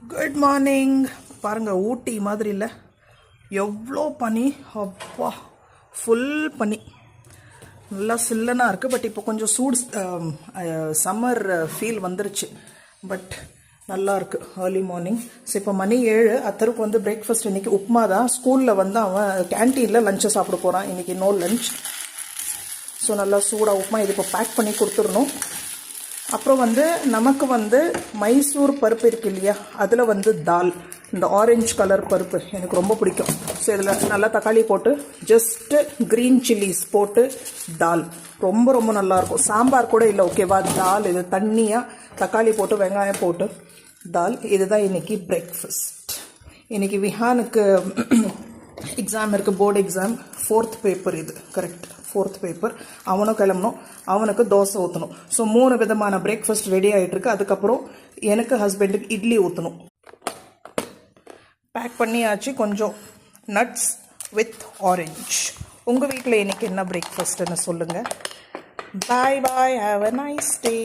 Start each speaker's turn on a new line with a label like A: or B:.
A: Good morning. பாருங்கள், ஊட்டி மாதிரி இல்லை, எவ்வளோ பனி. அப்பா, ஃபுல் பனி. நல்லா சில்லனாக இருக்குது. பட் இப்போ கொஞ்சம் சூடு, சம்மர் ஃபீல் வந்துருச்சு. பட் நல்லா இருக்குது ஏர்லி மார்னிங். ஸோ இப்போ மணி 7. அத்தருக்கு வந்து பிரேக்ஃபாஸ்ட் இன்றைக்கி உப்புமா தான். ஸ்கூலில் வந்து அவன் கேன்டீனில் லஞ்சை சாப்பிட போகிறான். இன்றைக்கி நோ லஞ்ச். ஸோ நல்லா சூடாக உப்புமா இது இப்போ பேக் பண்ணி கொடுத்துடணும். அப்புறம் வந்து நமக்கு வந்து மைசூர் பருப்பு இருக்கு இல்லையா, அதில் வந்து தால், இந்த ஆரஞ்சு கலர் பருப்பு எனக்கு ரொம்ப பிடிக்கும். ஸோ இதில் நல்லா தக்காளி போட்டு ஜஸ்ட்டு க்ரீன் சில்லிஸ் போட்டு தால் ரொம்ப ரொம்ப நல்லாயிருக்கும். சாம்பார் கூட இல்லை, ஓகேவா? தால் இது தண்ணியாக தக்காளி போட்டு வெங்காயம் போட்டு தால். இதுதான் இன்றைக்கி பிரேக்ஃபாஸ்ட். இன்றைக்கி விஹானுக்கு எக்ஸாம் இருக்குது, போர்டு எக்ஸாம், 4th பேப்பர். இது கரெக்ட், 4th பேப்பர். அவனும் கிளம்பணும், அவனுக்கு தோசை ஊற்றணும். ஸோ 3 விதமான பிரேக்ஃபாஸ்ட் ரெடி ஆகிட்டுருக்கு. அதுக்கப்புறம் எனக்கு ஹஸ்பண்டுக்கு இட்லி ஊற்றணும். பேக் பண்ணியாச்சு. கொஞ்சம் நட்ஸ் வித் ஆரஞ்ச். உங்கள் வீட்டில் இன்றைக்கி என்ன பிரேக்ஃபாஸ்ட்டுன்னு சொல்லுங்கள். பாய் பாய், ஹாவ் அ நைஸ் டே.